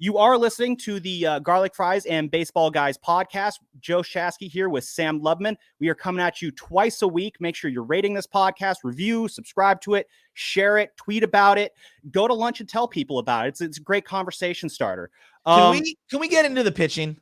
You are listening to the Garlic Fries and Baseball Guys podcast. Joe Shasky here with Sam Lubman. We are coming at you twice a week. Make sure you're rating this podcast, review, subscribe to it, share it, tweet about it, go to lunch and tell people about it. It's a great conversation starter. Can we get into the pitching?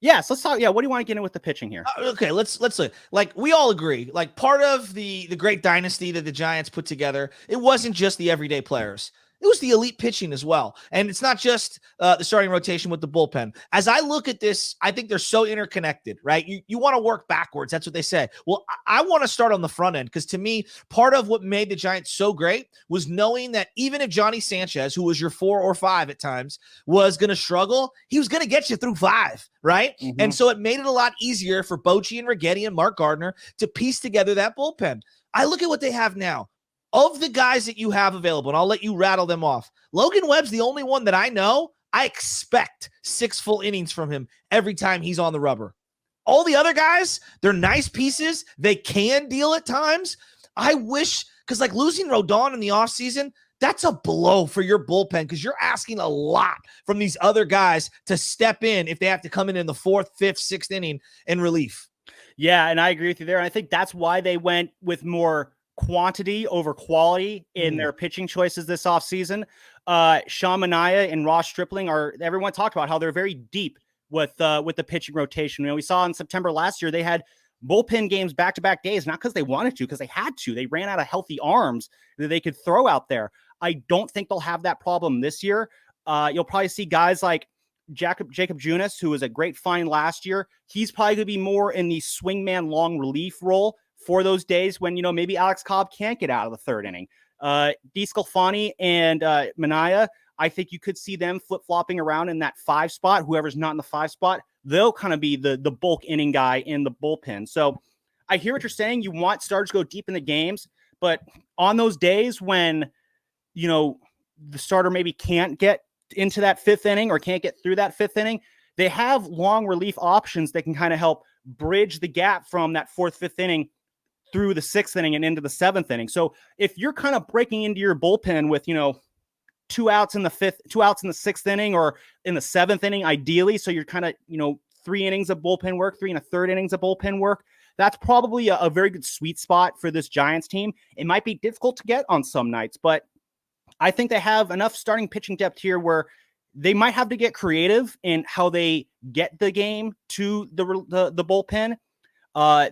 Yes, let's talk. Yeah, what do you want to get in with the pitching here? Okay, let's look. Like, we all agree, like, part of the great dynasty that the Giants put together, it wasn't just the everyday players. It was the elite pitching as well. And it's not just the starting rotation with the bullpen. As I look at this, I think they're so interconnected, right? You want to work backwards. That's what they say. Well, I want to start on the front end because, to me, part of what made the Giants so great was knowing that even if Johnny Sanchez, who was your 4 or 5 at times, was going to struggle, he was going to get you through 5, right? Mm-hmm. And so it made it a lot easier for Bochy and Righetti and Mark Gardner to piece together that bullpen. I look at what they have now. Of the guys that you have available, and I'll let you rattle them off, Logan Webb's the only one that I know I expect 6 full innings from him every time he's on the rubber. All the other guys, they're nice pieces. They can deal at times. I wish, because like losing Rodon in the offseason, that's a blow for your bullpen because you're asking a lot from these other guys to step in if they have to come in the 4th, 5th, 6th inning in relief. Yeah, and I agree with you there. And I think that's why they went with more quantity over quality in their pitching choices this offseason. Sean Manaea and Ross Stripling everyone talked about how they're very deep with the pitching rotation. You know, we saw in September last year, they had bullpen games back-to-back days, not because they wanted to, because they had to. They ran out of healthy arms that they could throw out there. I don't think they'll have that problem this year. You'll probably see guys like Jacob Junis, who was a great find last year. He's probably going to be more in the swingman long relief role for those days when, you know, maybe Alex Cobb can't get out of the 3rd inning. DeSclafani and Manaea, I think you could see them flip-flopping around in that 5 spot. Whoever's not in the 5 spot, they'll kind of be the bulk inning guy in the bullpen. So I hear what you're saying. You want starters to go deep in the games, but on those days when, you know, the starter maybe can't get into that 5th inning or can't get through that 5th inning, they have long relief options that can kind of help bridge the gap from that 4th, 5th inning through the 6th inning and into the 7th inning. So if you're kind of breaking into your bullpen with, you know, 2 outs in the 5th, 2 outs in the 6th inning or in the 7th inning, ideally, so you're kind of, you know, 3 innings of bullpen work, 3 1/3 innings of bullpen work, that's probably a very good sweet spot for this Giants team. It might be difficult to get on some nights, but I think they have enough starting pitching depth here where they might have to get creative in how they get the game to the bullpen.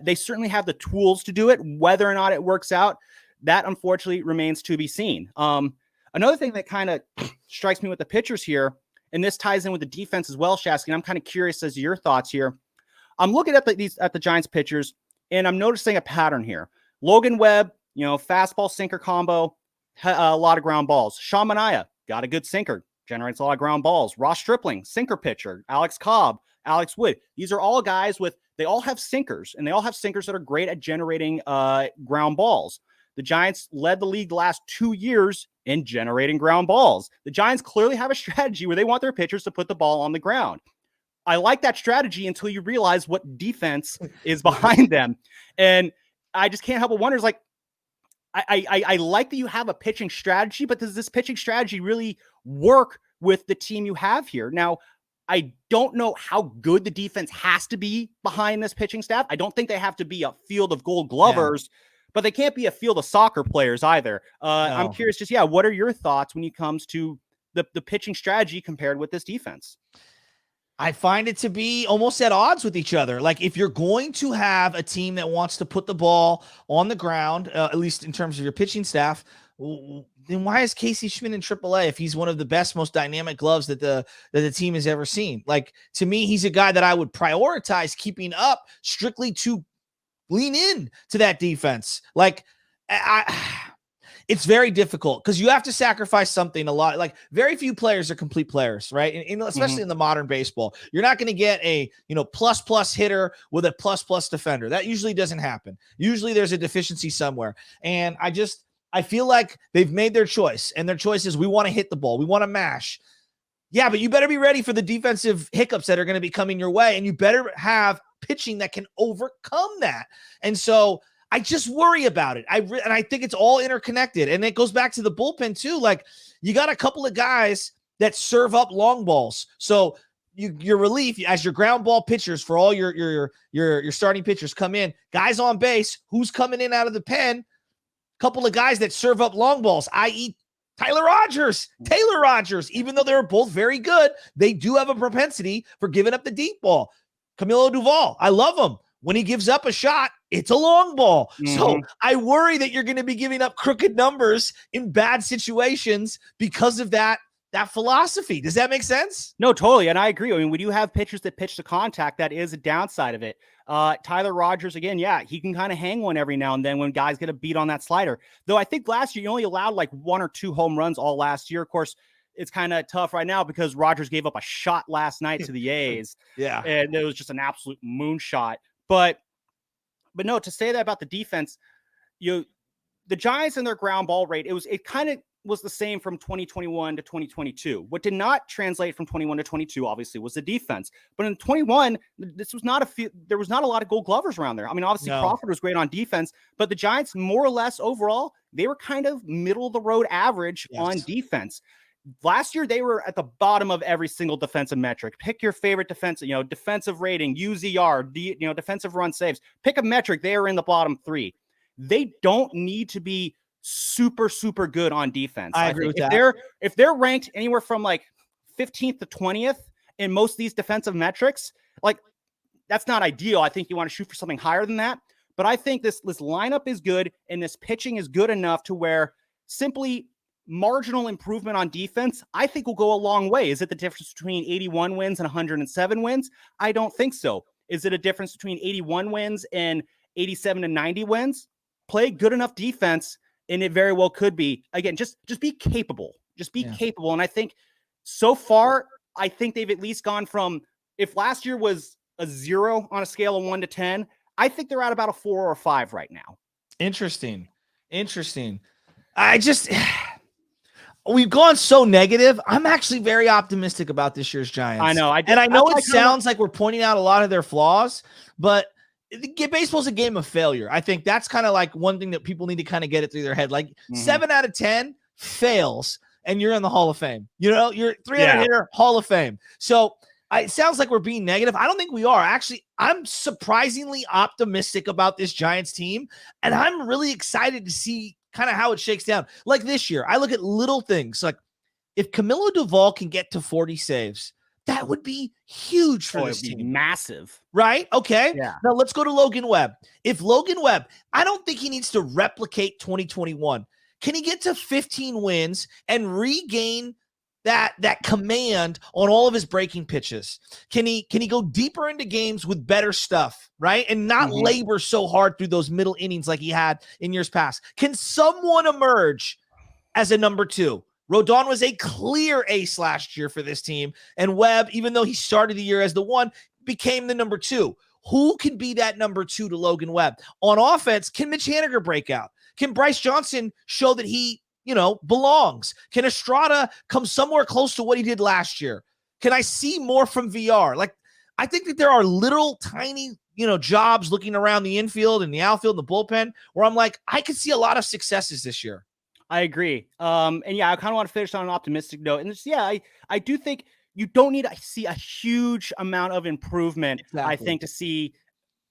They certainly have the tools to do it. Whether or not it works out, that unfortunately remains to be seen. Another thing that kind of strikes me with the pitchers here, and this ties in with the defense as well, Shasky, and I'm kind of curious as to your thoughts here. I'm looking at the Giants pitchers, and I'm noticing a pattern here. Logan Webb, you know, fastball sinker combo, a lot of ground balls. Sean Manaea, got a good sinker, generates a lot of ground balls. Ross Stripling, sinker pitcher. Alex Cobb, Alex Wood. These are all guys they all have sinkers, and they all have sinkers that are great at generating ground balls. The Giants led the league the last 2 years in generating ground balls. The Giants clearly have a strategy where they want their pitchers to put the ball on the ground. I like that strategy until you realize what defense is behind them. And I just can't help but wonder, is like, I like that you have a pitching strategy, but does this pitching strategy really work with the team you have here? Now, I don't know how good the defense has to be behind this pitching staff. I don't think they have to be a field of gold glovers, but they can't be a field of soccer players either. No. I'm curious, what are your thoughts when it comes to the pitching strategy compared with this defense? I find it to be almost at odds with each other. Like, if you're going to have a team that wants to put the ball on the ground, at least in terms of your pitching staff, then why is Casey Schmidt in AAA if he's one of the best, most dynamic gloves that the team has ever seen? Like, to me, he's a guy that I would prioritize keeping up strictly to lean in to that defense. Like, it's very difficult because you have to sacrifice something a lot. Like, very few players are complete players, right? And especially in the modern baseball, you're not going to get a, plus hitter with a plus defender. That usually doesn't happen. Usually there's a deficiency somewhere. And I feel like they've made their choice, and their choice is, we want to hit the ball. We want to mash. Yeah, but you better be ready for the defensive hiccups that are going to be coming your way, and you better have pitching that can overcome that. And so I just worry about it. And I think it's all interconnected. And it goes back to the bullpen too. Like, you got a couple of guys that serve up long balls. So your relief as your ground ball pitchers for all your starting pitchers come in, guys on base, who's coming in out of the pen? Couple of guys that serve up long balls, i.e. Taylor Rogers, even though they're both very good, they do have a propensity for giving up the deep ball. Camilo Duvall, I love him. When he gives up a shot, it's a long ball. So I worry that you're going to be giving up crooked numbers in bad situations because of that philosophy. Does that make sense? No, totally. And I agree. I mean, when you have pitchers that pitch to contact, that is a downside of it. Tyler Rogers, again, yeah, he can kind of hang one every now and then when guys get a beat on that slider. Though I think last year you only allowed like 1 or 2 home runs all last year. Of course, it's kind of tough right now because Rogers gave up a shot last night to the A's. Yeah. And it was just an absolute moonshot. But no, to say that about the defense, the Giants and their ground ball rate, it kind of was the same from 2021 to 2022. What did not translate from 21 to 22, obviously, was the defense. But in 21, there was not a lot of Gold Glovers around there. I mean, obviously Crawford was great on defense, but the Giants, more or less overall, they were kind of middle of the road average on defense. Last year, they were at the bottom of every single defensive metric. Pick your favorite defensive rating, UZR, defensive run saves. Pick a metric. They are in the bottom 3. They don't need to be super, super good on defense. I agree with that. If they're ranked anywhere from like 15th to 20th in most of these defensive metrics, like that's not ideal. I think you want to shoot for something higher than that. But I think this lineup is good and this pitching is good enough to where simply marginal improvement on defense, I think will go a long way. Is it the difference between 81 wins and 107 wins? I don't think so. Is it a difference between 81 wins and 87 and 90 wins? Play good enough defense, and it very well could be. Again, just be capable. Just be capable. And I think so far, I think they've at least gone from, if last year was a 0 on a scale of 1 to 10, I think they're at about a 4 or a 5 right now. Interesting. We've gone so negative. I'm actually very optimistic about this year's Giants. I know. I know it sounds like we're pointing out a lot of their flaws, but baseball's a game of failure. I think that's kind of like one thing that people need to kind of get it through their head. Like 7 out of 10 fails and you're in the Hall of Fame. You're 300 hitter, Hall of Fame. So it sounds like we're being negative. I don't think we are. Actually, I'm surprisingly optimistic about this Giants team, and I'm really excited to see kind of how it shakes down. Like this year, I look at little things. Like if Camilo Duvall can get to 40 saves, that would be huge for this team. Massive. Right? Okay. Yeah. Now let's go to Logan Webb. If Logan Webb, I don't think he needs to replicate 2021. Can he get to 15 wins and regain that command on all of his breaking pitches? Can he go deeper into games with better stuff, right? And not labor so hard through those middle innings like he had in years past? Can someone emerge as a number 2? Rodon was a clear ace last year for this team, and Webb, even though he started the year as the 1, became the number 2. Who can be that number 2 to Logan Webb? On offense, can Mitch Haniger break out? Can Bryce Johnson show that he belongs? Can Estrada come somewhere close to what he did last year? Can I see more from VR? Like, I think that there are little tiny, jobs looking around the infield and the outfield and the bullpen where I'm like, I could see a lot of successes this year. I agree. And I kind of want to finish on an optimistic note. And I do think you don't need to see a huge amount of improvement, I think, to see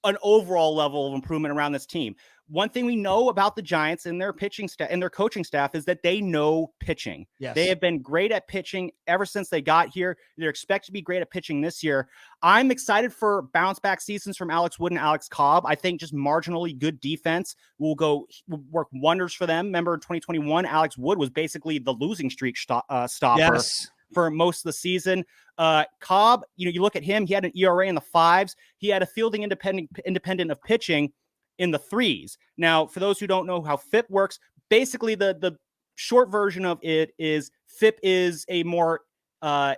an overall level of improvement around this team. One thing we know about the Giants and their pitching staff and their coaching staff is that they know pitching. Yes. They have been great at pitching ever since they got here. They're expected to be great at pitching this year. I'm excited for bounce back seasons from Alex Wood and Alex Cobb. I think just marginally good defense will work wonders for them. Remember in 2021, Alex Wood was basically the losing streak stopper. Yes. For most of the season. Cobb, you look at him, he had an ERA in the 5s. He had a fielding independent of pitching in the 3s. Now, for those who don't know how FIP works, basically the short version of it is FIP is a more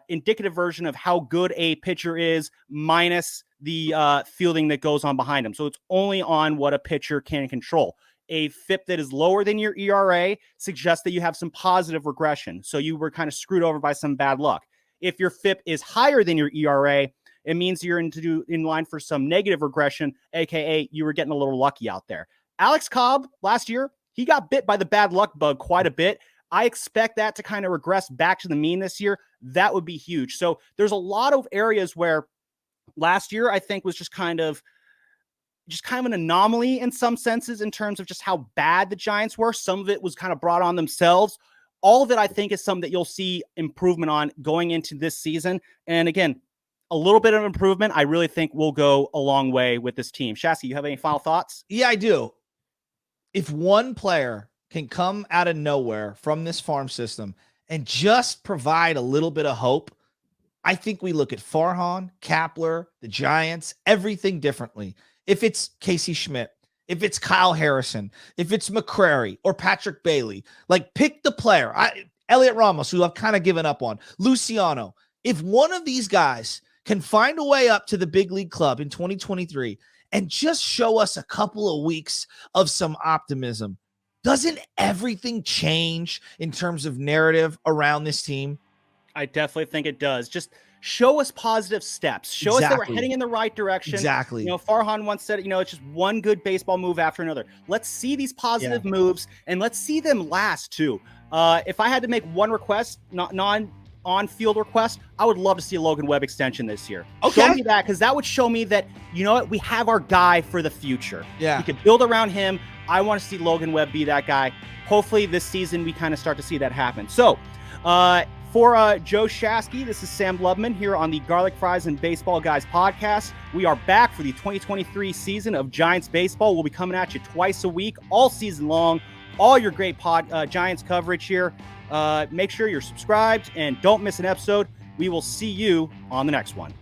indicative version of how good a pitcher is minus the fielding that goes on behind him. So it's only on what a pitcher can control. A FIP that is lower than your ERA suggests that you have some positive regression. So you were kind of screwed over by some bad luck. If your FIP is higher than your ERA, it means you're in line for some negative regression, aka you were getting a little lucky out there. Alex Cobb last year, he got bit by the bad luck bug quite a bit. I expect that to kind of regress back to the mean this year. That would be huge. So there's a lot of areas where last year I think was just kind of an anomaly in some senses in terms of just how bad the Giants were. Some of it was kind of brought on themselves. All of it, I think, is something that you'll see improvement on going into this season. And again, a little bit of improvement, I really think will go a long way with this team. Shasky, you have any final thoughts? Yeah, I do. If one player can come out of nowhere from this farm system and just provide a little bit of hope, I think we look at Farhan, Kapler, the Giants, everything differently. If it's Casey Schmidt, if it's Kyle Harrison, if it's McCrary or Patrick Bailey, like pick the player. Elliot Ramos, who I've kind of given up on, Luciano. If one of these guys can find a way up to the big league club in 2023 and just show us a couple of weeks of some optimism, doesn't everything change in terms of narrative around this team? I definitely think it does. Just show us positive steps. Show us that we're heading in the right direction. Exactly. You know, Farhan once said, it's just one good baseball move after another. Let's see these positive moves, and let's see them last too. If I had to make one request, on-field request, I would love to see a Logan Webb extension this year. Okay. Show me that, because that would show me that, we have our guy for the future. Yeah. We could build around him. I want to see Logan Webb be that guy. Hopefully this season we kind of start to see that happen. So, for Joe Shasky, this is Sam Lubman here on the Garlic Fries and Baseball Guys podcast. We are back for the 2023 season of Giants baseball. We'll be coming at you twice a week, all season long, all your great Giants coverage here. Make sure you're subscribed and don't miss an episode. We will see you on the next one.